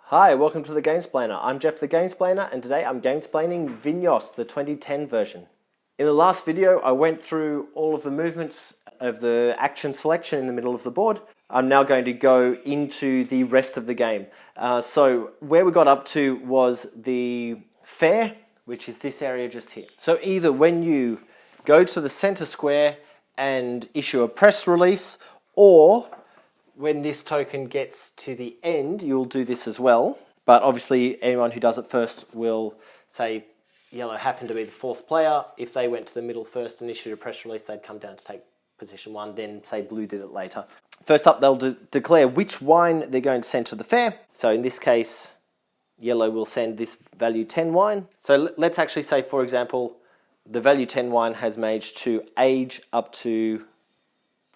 Hi, welcome to the Gamesplainer. I'm Jeff the Gamesplainer, and today I'm gamesplaining Vinhos, the 2010 version. In the last video, I went through all of the movements of the action selection in the middle of the board. I'm now going to go into the rest of the game. So where we got up to was the fair, which is this area just here. So either when you go to the center square and issue a press release, or when this token gets to the end, you'll do this as well. But obviously, anyone who does it first will say yellow happened to be the fourth player. If they went to the middle first and issued a press release, they'd come down to take position one, then say blue did it later. First up, they'll declare which wine they're going to send to the fair. So in this case, yellow will send this value 10 wine. So let's actually say, for example, the value 10 wine has managed to age up to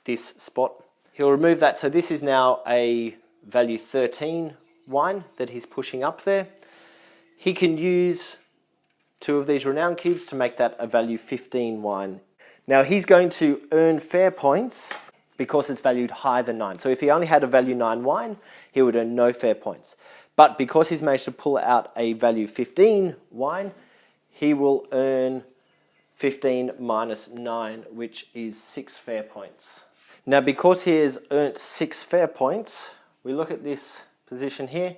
this spot. He'll remove that, so this is now a value 13 wine that he's pushing up there. He can use two of these renown cubes to make that a value 15 wine. Now he's going to earn fair points because it's valued higher than 9. So if he only had a value 9 wine, he would earn no fair points. But because he's managed to pull out a value 15 wine, he will earn 15 minus 9, which is 6 fair points. Now, because he has earned 6 fair points, we look at this position here,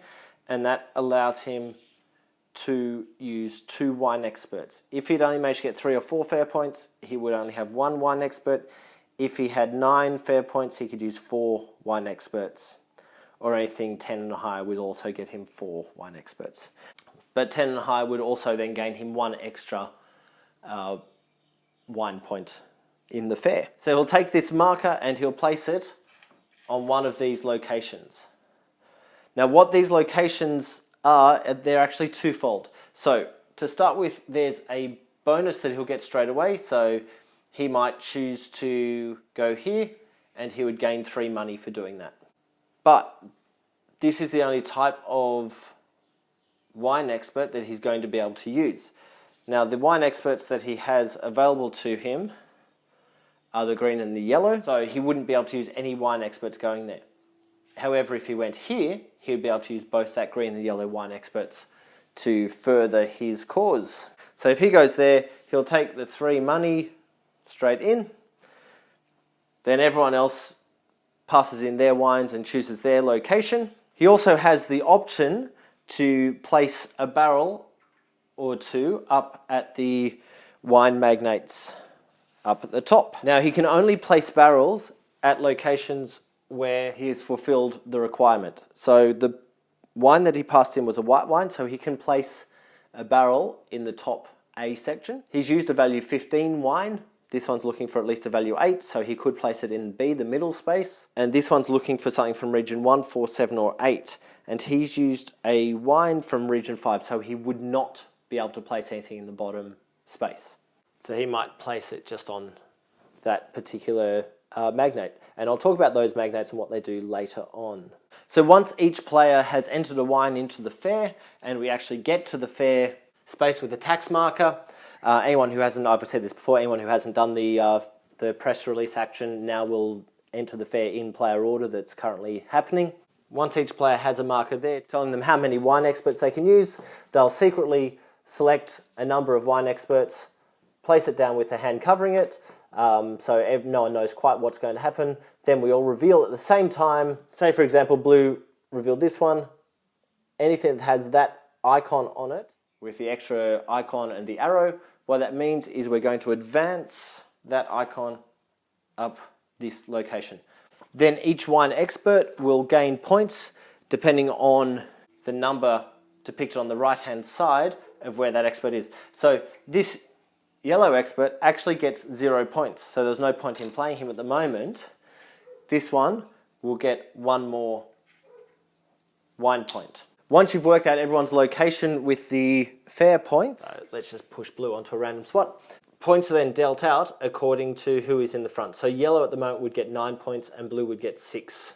and that allows him to use 2 wine experts. If he'd only managed to get 3 or 4 fair points, he would only have 1 wine expert. If he had 9 fair points, he could use 4 wine experts. Or anything 10 and higher would also get him 4 wine experts. But 10 and higher would also then gain him 1 extra wine point in the fair. So he'll take this marker and he'll place it on one of these locations. Now what these locations are, they're actually twofold. So to start with, there's a bonus that he'll get straight away. So he might choose to go here and he would gain 3 money for doing that. But this is the only type of wine expert that he's going to be able to use. Now the wine experts that he has available to him are the green and the yellow, so he wouldn't be able to use any wine experts going there. However, if he went here, he would be able to use both that green and yellow wine experts to further his cause. So if he goes there, he'll take the 3 money straight in. Then everyone else passes in their wines and chooses their location. He also has the option to place a barrel or 2 up at the wine magnates up at the top. Now he can only place barrels at locations where he has fulfilled the requirement. So the wine that he passed in was a white wine, so he can place a barrel in the top A section. He's used a value 15 wine. This one's looking for at least a value 8, so he could place it in B, the middle space. And this one's looking for something from region 1, 4, 7, or 8. And he's used a wine from region 5, so he would not be able to place anything in the bottom space. So he might place it just on that particular magnate. And I'll talk about those magnates and what they do later on. So once each player has entered a wine into the fair, and we actually get to the fair space with a tax marker, anyone who hasn't, I've said this before, anyone who hasn't done the press release action now will enter the fair in player order that's currently happening. Once each player has a marker there telling them how many wine experts they can use, they'll secretly select a number of wine experts, place it down with the hand covering it, so no one knows quite what's going to happen. Then we all reveal at the same time. Say, for example, blue revealed this one. Anything that has that icon on it, with the extra icon and the arrow, what that means is we're going to advance that icon up this location. Then each wine expert will gain points depending on the number depicted on the right-hand side of where that expert is. So this yellow expert actually gets 0 points, so there's no point in playing him at the moment. This one will get 1 more wine point. Once you've worked out everyone's location with the fair points, so let's just push blue onto a random spot. Points are then dealt out according to who is in the front. So yellow at the moment would get 9 points and blue would get 6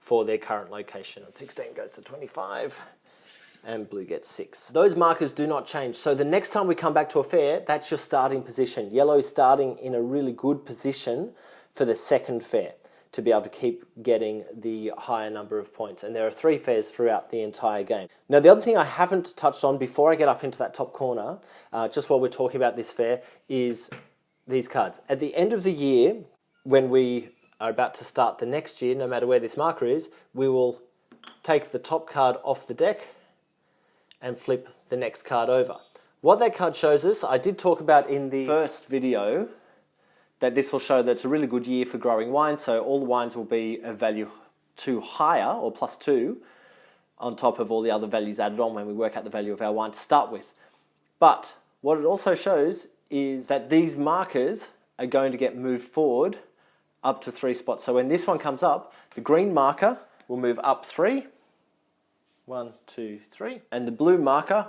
for their current location. 16 goes to 25. And blue gets 6. Those markers do not change. So the next time we come back to a fair, that's your starting position. Yellow is starting in a really good position for the second fair. to be able to keep getting the higher number of points. And there are 3 fairs throughout the entire game. Now, the other thing I haven't touched on before I get up into that top corner, just while we're talking about this fair, is these cards. At the end of the year, when we are about to start the next year, no matter where this marker is, we will take the top card off the deck and flip the next card over. What that card shows us, I did talk about in the first video, that this will show that it's a really good year for growing wines, so all the wines will be a value 2 higher, or +2, on top of all the other values added on when we work out the value of our wine to start with. But what it also shows is that these markers are going to get moved forward up to 3 spots. So when this one comes up, the green marker will move up 3. 1, 2, 3. And the blue marker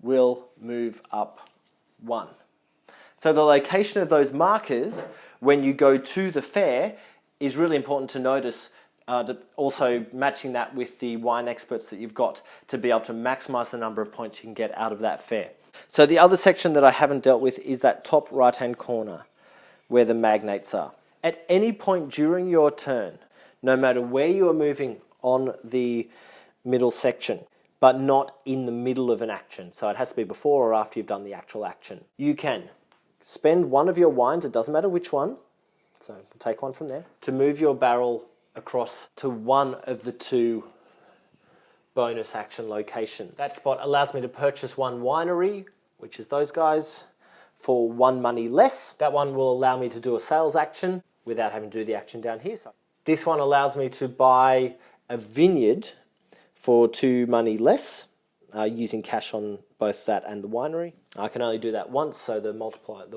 will move up 1. So the location of those markers when you go to the fair is really important to notice, also matching that with the wine experts that you've got to be able to maximize the number of points you can get out of that fair. So the other section that I haven't dealt with is that top right-hand corner where the magnates are. At any point during your turn, no matter where you are moving on the middle section, but not in the middle of an action, so it has to be before or after you've done the actual action, you can spend one of your wines, it doesn't matter which one, so we'll take one from there, to move your barrel across to one of the 2 bonus action locations. That spot allows me to purchase one winery, which is those guys, for 1 money less. That one will allow me to do a sales action without having to do the action down here. So this one allows me to buy a vineyard for 2 money less, using cash on both that and the winery. I can only do that once, so the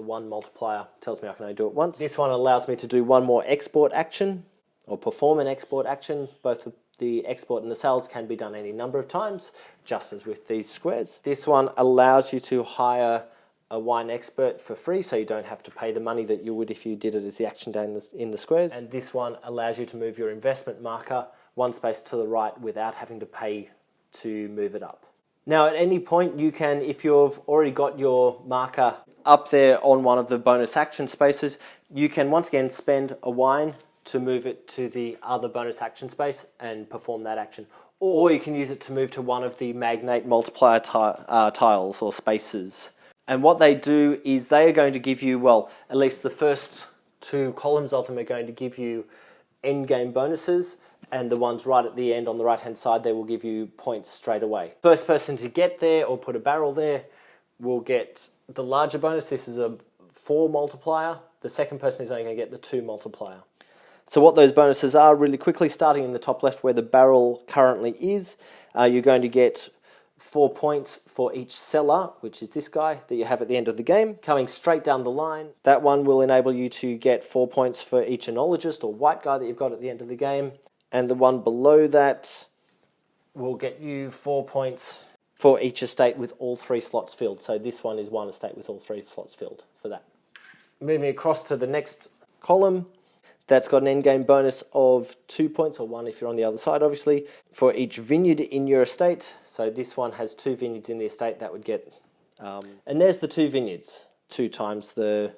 one multiplier tells me I can only do it once. This one allows me to do one more export action, or perform an export action. Both the export and the sales can be done any number of times, just as with these squares. This one allows you to hire a wine expert for free, so you don't have to pay the money that you would if you did it as the action down in the squares. And this one allows you to move your investment marker 1 space to the right without having to pay to move it up. Now, at any point you can, if you've already got your marker up there on one of the bonus action spaces, you can once again spend a wine to move it to the other bonus action space and perform that action. Or you can use it to move to one of the magnate multiplier tiles or spaces. And what they do is they are going to give you, well, at least the first 2 columns of them are going to give you end game bonuses, and the ones right at the end on the right hand side, they will give you points straight away. First person to get there or put a barrel there will get the larger bonus. This is a 4 multiplier. The second person is only going to get the 2 multiplier. So what those bonuses are, really quickly, starting in the top left where the barrel currently is, you're going to get 4 points for each seller, which is this guy that you have at the end of the game. Coming straight down the line, that one will enable you to get 4 points for each enologist or white guy that you've got at the end of the game. And the one below that will get you 4 points for each estate with all 3 slots filled. So this one is one estate with all 3 slots filled for that. Moving across to the next column, that's got an endgame bonus of 2 points, or 1 if you're on the other side, obviously, for each vineyard in your estate. So this one has 2 vineyards in the estate, that would get... and there's the 2 vineyards, 2 times the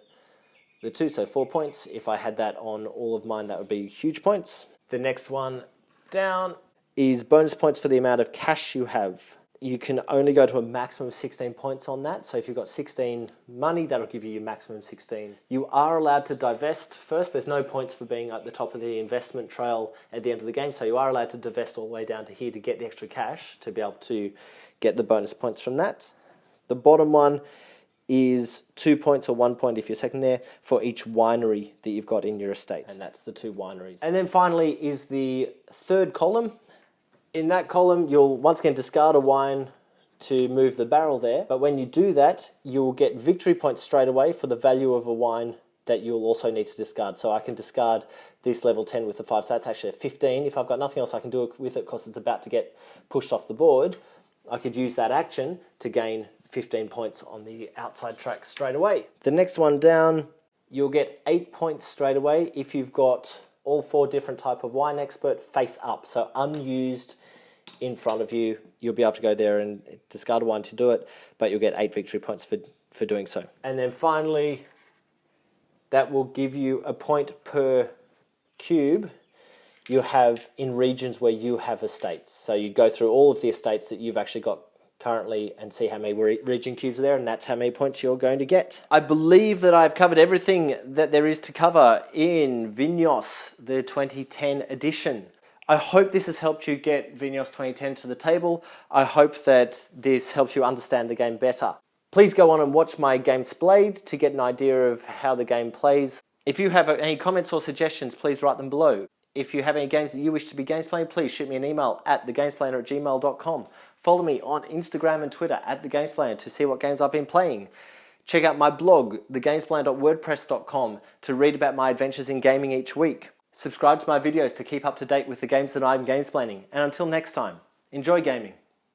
2, so 4 points. If I had that on all of mine, that would be huge points. The next one down is bonus points for the amount of cash you have. You can only go to a maximum of 16 points on that. So if you've got 16 money, that'll give you your maximum 16. You are allowed to divest first. There's no points for being at the top of the investment trail at the end of the game. So you are allowed to divest all the way down to here to get the extra cash to be able to get the bonus points from that. The bottom one is 2 points or 1 point if you're second there for each winery that you've got in your estate. And that's the 2 wineries. And then finally is the third column. In that column, you'll once again discard a wine to move the barrel there. But when you do that, you'll get victory points straight away for the value of a wine that you'll also need to discard. So I can discard this level 10 with the 5. So that's actually a 15. If I've got nothing else I can do with it because it's about to get pushed off the board, I could use that action to gain 15 points on the outside track straight away. The next one down, you'll get 8 points straight away if you've got all 4 different type of wine expert face up. So unused in front of you, you'll be able to go there and discard a wine to do it, but you'll get 8 victory points for doing so. And then finally, that will give you a point per cube you have in regions where you have estates. So you go through all of the estates that you've actually got currently and see how many region cubes are there, and that's how many points you're going to get. I believe that I've covered everything that there is to cover in Vinhos, the 2010 edition. I hope this has helped you get Vinhos 2010 to the table. I hope that this helps you understand the game better. Please go on and watch my Gamesplayed to get an idea of how the game plays. If you have any comments or suggestions, please write them below. If you have any games that you wish to be gamesplayed, please shoot me an email at thegamesplainer@gmail.com. Follow me on Instagram and Twitter at thegamesplainer to see what games I've been playing. Check out my blog, thegamesplainer.wordpress.com, to read about my adventures in gaming each week. Subscribe to my videos to keep up to date with the games that I'm gamesplaining. And until next time, enjoy gaming.